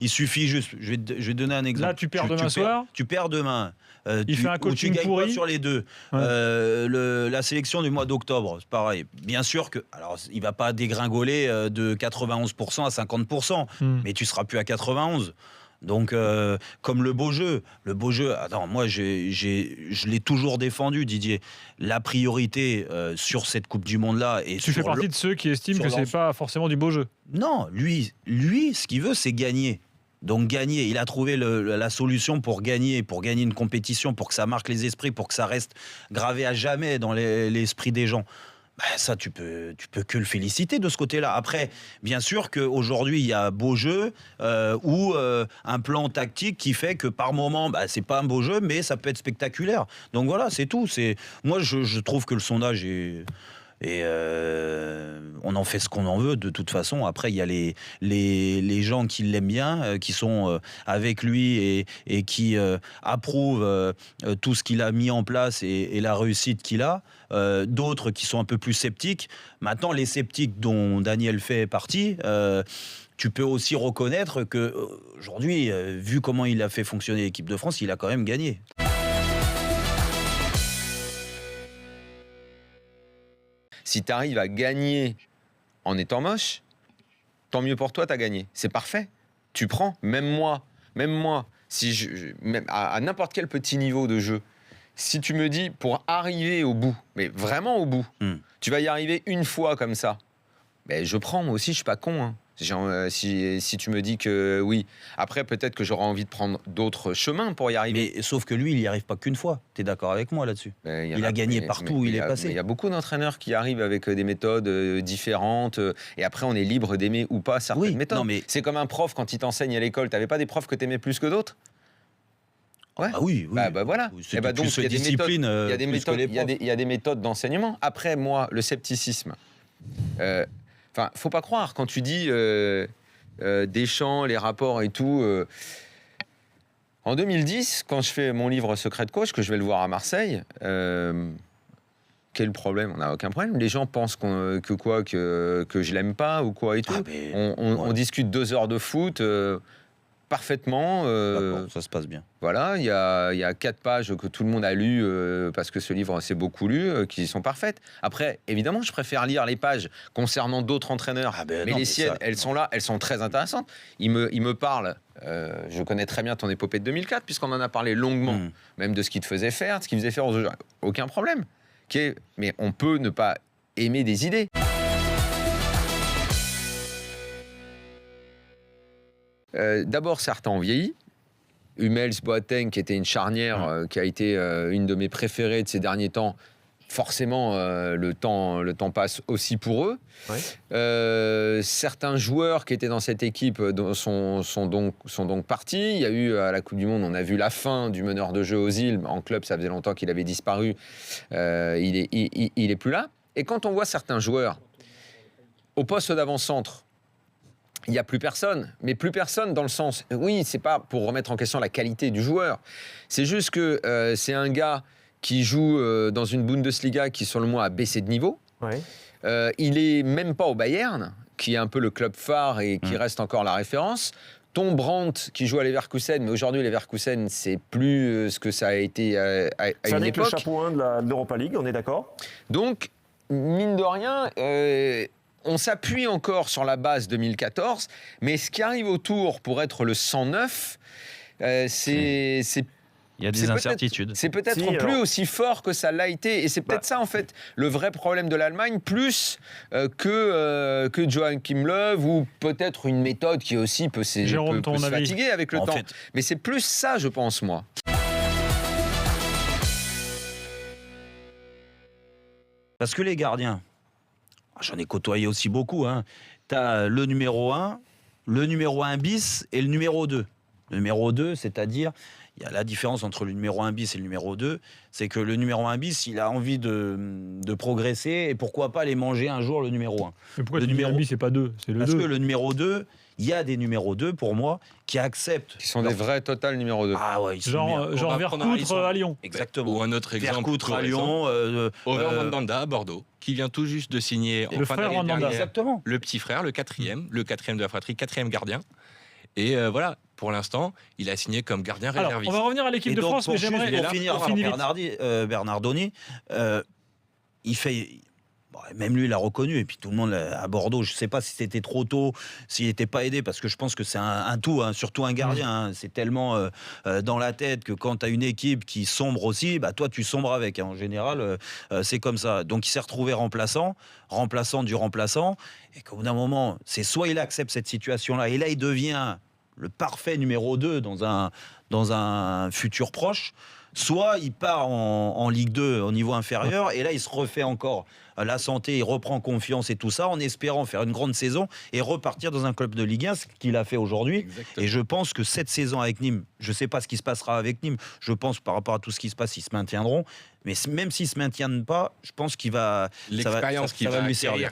Il suffit juste, je vais te donner un exemple. Là, tu perds demain soir. Tu perds demain. Il fait un coaching tu pourri. gagnes pas sur les deux. Ouais. La sélection du mois d'octobre, c'est pareil. Bien sûr que, alors, il va pas dégringoler de 91% à 50%, mais tu seras plus à 91%. Donc, comme le beau jeu, attends, moi, je l'ai toujours défendu, Didier. La priorité sur cette Coupe du Monde-là... Tu fais partie de ceux qui estiment que c'est pas forcément du beau jeu. Non, lui, ce qu'il veut, c'est gagner. Donc, gagner. Il a trouvé la solution pour gagner une compétition, pour que ça marque les esprits, pour que ça reste gravé à jamais dans l'esprit des gens. Ben ça, tu peux que le féliciter de ce côté-là. Après, bien sûr qu'aujourd'hui, il y a beau jeu ou un plan tactique qui fait que par moment, c'est pas un beau jeu, mais ça peut être spectaculaire. Donc voilà, c'est tout. Moi, je trouve que le sondage est... Et on en fait ce qu'on en veut de toute façon. Après, il y a les gens qui l'aiment bien, qui sont avec lui et qui approuvent tout ce qu'il a mis en place et la réussite qu'il a. D'autres qui sont un peu plus sceptiques. Maintenant, les sceptiques dont Daniel fait partie, tu peux aussi reconnaître qu'aujourd'hui, vu comment il a fait fonctionner l'équipe de France, il a quand même gagné. Si tu arrives à gagner en étant moche, tant mieux pour toi, tu as gagné. C'est parfait. Tu prends. Même moi, même à n'importe quel petit niveau de jeu, si tu me dis pour arriver au bout, mais vraiment au bout, tu vas y arriver une fois comme ça, ben je prends. Moi aussi, je suis pas con. Hein. Si tu me dis que oui, après peut-être que j'aurai envie de prendre d'autres chemins pour y arriver. Mais sauf que lui, il n'y arrive pas qu'une fois. Tu es d'accord avec moi là-dessus? Il a gagné partout où il est passé. Il y a beaucoup d'entraîneurs qui arrivent avec des méthodes différentes et après on est libre d'aimer ou pas certaines méthodes. Non, mais... C'est comme un prof quand il t'enseigne à l'école. Tu n'avais pas des profs que tu aimais plus que d'autres? Ouais. Ah oui. Voilà. Et donc il y a des méthodes d'enseignement. Après moi, le scepticisme. Enfin, faut pas croire quand tu dis Deschamps, les rapports et tout. En 2010, quand je fais mon livre Secret de coach, que je vais le voir à Marseille, quel problème? On n'a aucun problème. Les gens pensent que je l'aime pas ou quoi et tout. On discute 2 heures de foot. Parfaitement. Ça se passe bien. Voilà, il y a 4 pages que tout le monde a lues parce que ce livre s'est beaucoup lu, qui sont parfaites. Après, évidemment, je préfère lire les pages concernant d'autres entraîneurs, mais les siennes, elles sont là, elles sont très intéressantes. Il me parle, je connais très bien ton épopée de 2004, puisqu'on en a parlé longuement, même de ce qu'il te faisait faire, de ce qu'il faisait faire aux autres. Aucun problème. Mais on peut ne pas aimer des idées. D'abord, certains ont vieilli. Hummels, Boateng, qui était une charnière, qui a été une de mes préférées de ces derniers temps. Forcément, le temps passe aussi pour eux. Ouais. Certains joueurs qui étaient dans cette équipe sont donc partis. Il y a eu, à la Coupe du Monde, on a vu la fin du meneur de jeu Ozil. En club, ça faisait longtemps qu'il avait disparu. Il est plus là. Et quand on voit certains joueurs au poste d'avant-centre, il n'y a plus personne, mais plus personne dans le sens... Oui, c'est pas pour remettre en question la qualité du joueur. C'est juste que c'est un gars qui joue dans une Bundesliga qui, sur le mois, a baissé de niveau. Ouais. Il est même pas au Bayern, qui est un peu le club phare et qui reste encore la référence. Tom Brandt, qui joue à Leverkusen, mais aujourd'hui, Leverkusen, c'est plus ce que ça a été à une époque. C'est le chapeau 1 de l'Europa League, on est d'accord? Donc, mine de rien... on s'appuie encore sur la base 2014, mais ce qui arrive autour pour être le 109, c'est il y a des incertitudes. C'est peut-être plus aussi fort que ça l'a été. Et c'est peut-être ça, en fait, le vrai problème de l'Allemagne, plus que Joachim Löw, ou peut-être une méthode qui aussi peut se fatiguer avec le temps. Fait... Mais c'est plus ça, je pense, moi. Parce que les gardiens, j'en ai côtoyé aussi beaucoup, hein. Tu as le numéro 1 bis et le numéro 2. Le numéro 2, c'est-à-dire, il y a la différence entre le numéro 1 bis et le numéro 2, c'est que le numéro 1 bis, il a envie de progresser, et pourquoi pas aller manger un jour le numéro 1. Mais pourquoi le numéro 1 bis, c'est pas 2, c'est le 2? Parce que le numéro 2, il y a des numéros 2, pour moi, qui acceptent... Qui sont des vrais total numéro 2. Ah ouais, genre Vercoutre à Lyon. Exactement. Ou un autre exemple. Vercoutre à Lyon. Over Mandanda à Bordeaux, qui vient tout juste de signer en fin d'année dernière. Exactement. Le petit frère, le quatrième de la fratrie, 4e gardien. Et voilà, pour l'instant, il a signé comme gardien Alors, réserviste. on va revenir à l'équipe de France, mais j'aimerais... Pour finir, Bernardoni, il fait... Bon, même lui, il l'a reconnu. Et puis tout le monde à Bordeaux, je ne sais pas si c'était trop tôt, s'il n'était pas aidé, parce que je pense que c'est un tout, hein, surtout un gardien. Hein, c'est tellement dans la tête que quand tu as une équipe qui sombre aussi, bah, toi, tu sombres avec. Hein, en général, c'est comme ça. Donc il s'est retrouvé remplaçant du remplaçant. Et qu'au bout d'un moment, c'est soit il accepte cette situation-là, et là, il devient le parfait numéro 2 dans un futur proche, soit il part en Ligue 2 au niveau inférieur, et là, il se refait encore la santé, il reprend confiance et tout ça, en espérant faire une grande saison et repartir dans un club de Ligue 1, ce qu'il a fait aujourd'hui. Exactement. Et je pense que cette saison avec Nîmes, je ne sais pas ce qui se passera avec Nîmes, je pense par rapport à tout ce qui se passe, ils se maintiendront, mais même s'ils ne se maintiennent pas, je pense qu'il va... L'expérience ça va lui servir.